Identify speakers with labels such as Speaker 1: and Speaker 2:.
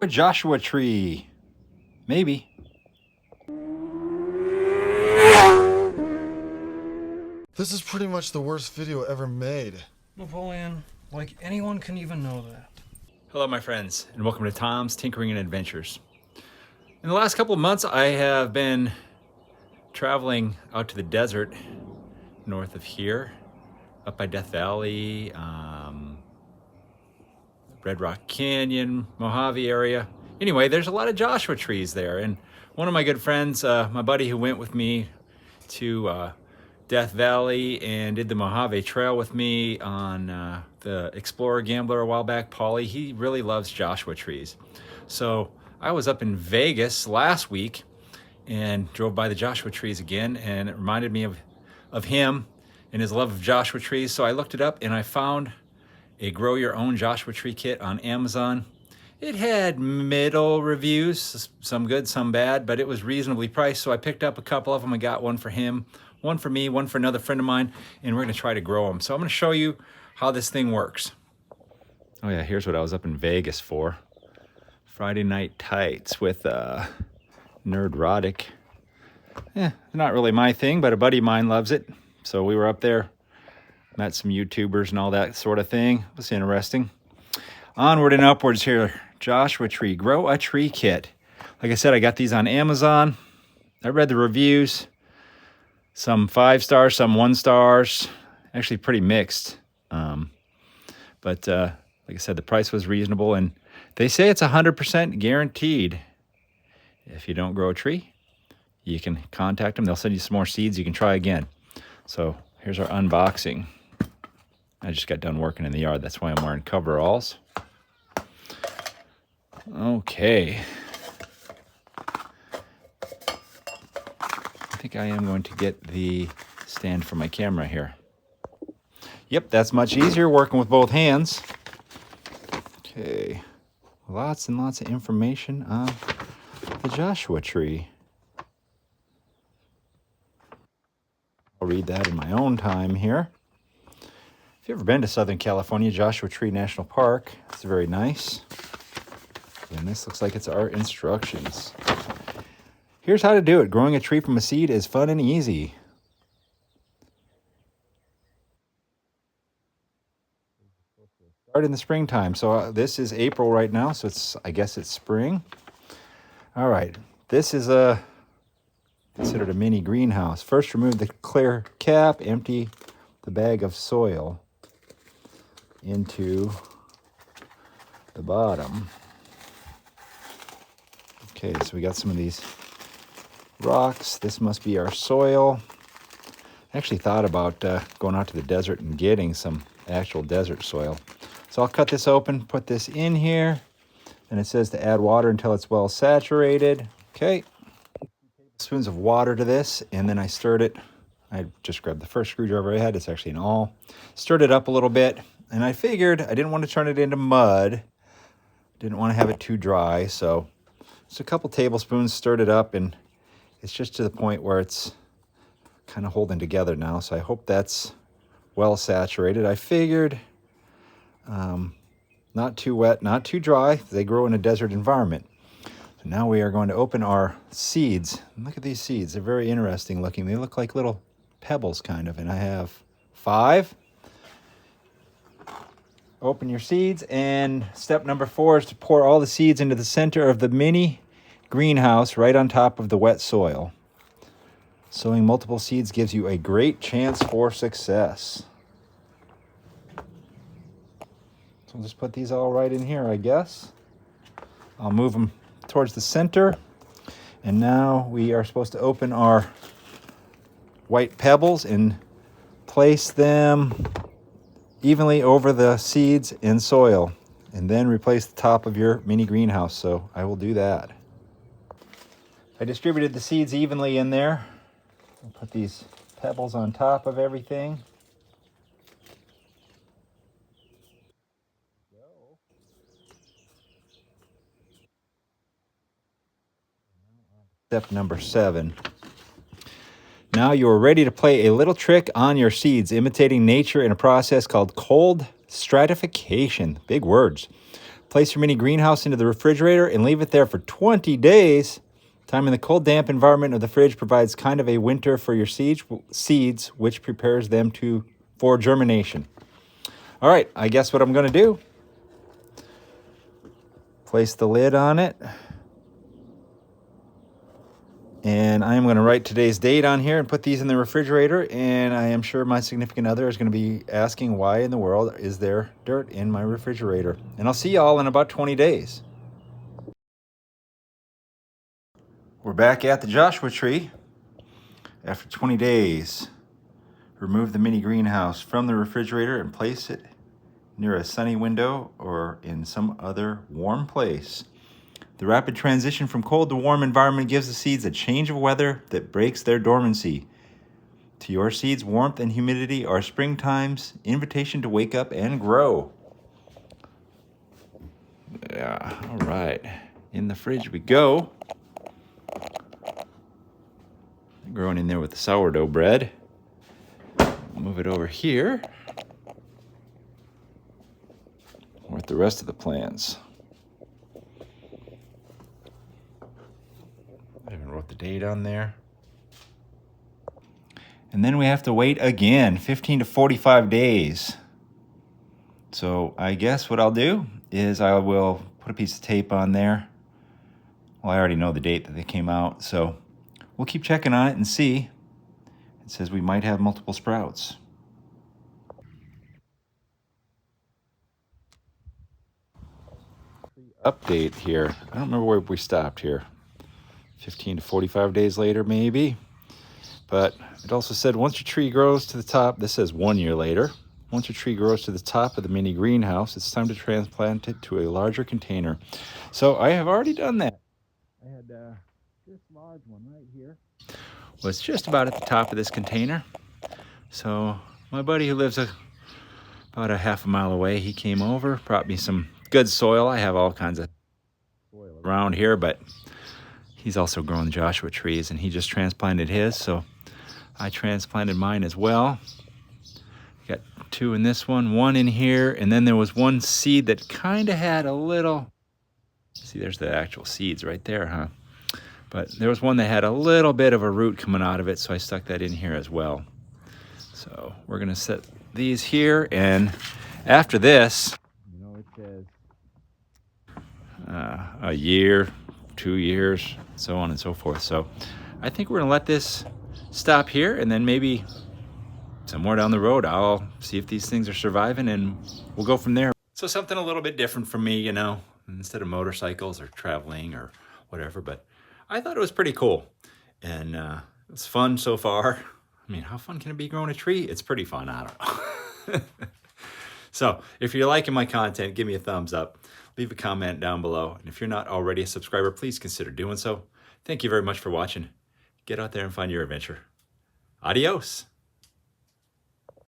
Speaker 1: A Joshua tree. Maybe.
Speaker 2: This is pretty much the worst video ever made.
Speaker 3: Napoleon, like anyone can even know that.
Speaker 1: Hello, my friends, and welcome to Tom's Tinkering and Adventures. In the last couple of months, I have been traveling out to the desert north of here, up by Death Valley, Red Rock Canyon, Mojave area. Anyway, there's a lot of Joshua trees there, and one of my good friends, my buddy who went with me to Death Valley and did the Mojave Trail with me on the Explorer Gambler a while back, Paulie, he really loves Joshua trees. So I was up in Vegas last week and drove by the Joshua trees again, and it reminded me of him and his love of Joshua trees. So I looked it up and I found a grow your own Joshua tree kit on Amazon. It had middle reviews, some good, some bad, but it was reasonably priced. So I picked up a couple of them. I got one for him, one for me, one for another friend of mine, and we're gonna try to grow them. So I'm gonna show you how this thing works. Oh yeah, here's what I was up in Vegas for. Friday night tights with Nerdrotic. Not really my thing, but a buddy of mine loves it. So we were up there, met some YouTubers and all that sort of thing. It was interesting. Onward and upwards here. Joshua tree, grow a tree kit. Like I said, I got these on Amazon. I read the reviews. Some 5 stars, some 1 stars. Actually pretty mixed. But like I said, the price was reasonable, and they say it's 100% guaranteed. If you don't grow a tree, you can contact them. They'll send you some more seeds. You can try again. So here's our unboxing. I just got done working in the yard. That's why I'm wearing coveralls. Okay. I think I am going to get the stand for my camera here. Yep, that's much easier working with both hands. Okay. Lots and lots of information on the Joshua tree. I'll read that in my own time here. If you've ever been to Southern California, Joshua Tree National Park, it's very nice. And this looks like it's our instructions. Here's how to do it. Growing a tree from a seed is fun and easy. Start in the springtime. So this is April right now, so I guess it's spring. All right, this is considered a mini greenhouse. First, remove the clear cap, empty the bag of soil into the bottom. Okay, so we got some of these rocks. This must be our soil. I actually thought about going out to the desert and getting some actual desert soil. So I'll cut this open, put this in here, and it says to add water until it's well saturated. Okay. Spoons of water to this, and then I stirred it. I just grabbed the first screwdriver I had. It's actually an awl. Stirred it up a little bit, and I figured I didn't want to turn it into mud. Didn't want to have it too dry, so just a couple tablespoons, stirred it up, and it's just to the point where it's kind of holding together now, so I hope that's well saturated. I figured not too wet, not too dry. They grow in a desert environment. So now we are going to open our seeds. Look at these seeds. They're very interesting looking. They look like little pebbles kind of, and I have 5. Open your seeds, and step number 4 is to pour all the seeds into the center of the mini greenhouse right on top of the wet soil. Sowing multiple seeds gives you a great chance for success. So we'll just put these all right in here, I guess. I'll move them towards the center. And now we are supposed to open our white pebbles and place them evenly over the seeds and soil, and then replace the top of your mini greenhouse. So I will do that. I distributed the seeds evenly in there. I'll put these pebbles on top of everything. Step number 7. Now you are ready to play a little trick on your seeds, imitating nature in a process called cold stratification. Big words. Place your mini greenhouse into the refrigerator and leave it there for 20 days. Time in the cold, damp environment of the fridge provides kind of a winter for your seeds, which prepares them for germination. All right, I guess what I'm going to do, place the lid on it. And I am going to write today's date on here and put these in the refrigerator. And I am sure my significant other is going to be asking why in the world is there dirt in my refrigerator. And I'll see y'all in about 20 days. We're back at the Joshua tree after 20 days. Remove the mini greenhouse from the refrigerator and place it near a sunny window or in some other warm place. The rapid transition from cold to warm environment gives the seeds a change of weather that breaks their dormancy. To your seeds, warmth and humidity are springtime's invitation to wake up and grow. Yeah, all right. In the fridge we go. Growing in there with the sourdough bread. Move it over here. With the rest of the plants. I even wrote the date on there. And then we have to wait again, 15 to 45 days. So I guess what I'll do is I will put a piece of tape on there. Well, I already know the date that they came out, so we'll keep checking on it and see. It says we might have multiple sprouts. Update here. I don't remember where we stopped here. 15 to 45 days later, maybe. But it also said once your tree grows to the top, this says 1 year later. Once your tree grows to the top of the mini greenhouse, it's time to transplant it to a larger container. So I have already done that. I had this large one right here. Was just about at the top of this container. So my buddy who lives about a half a mile away, he came over, brought me some good soil. I have all kinds of soil around here, but he's also growing Joshua trees, and he just transplanted his, so I transplanted mine as well. Got 2 in this one in here, and then there was one seed that kind of had a little, see there's the actual seeds right there, huh? But there was one that had a little bit of a root coming out of it, so I stuck that in here as well. So we're gonna set these here, and after this, you know, it says a year, 2 years, so on and so forth. So I think we're gonna let this stop here, and then maybe somewhere down the road I'll see if these things are surviving, and we'll go from there. So something a little bit different from me, you know, instead of motorcycles or traveling or whatever, but I thought it was pretty cool, and it's fun so far. I mean, how fun can it be growing a tree? It's pretty fun, I don't know. So if you're liking my content, give me a thumbs up. Leave a comment down below. And if you're not already a subscriber, please consider doing so. Thank you very much for watching. Get out there and find your adventure. Adios.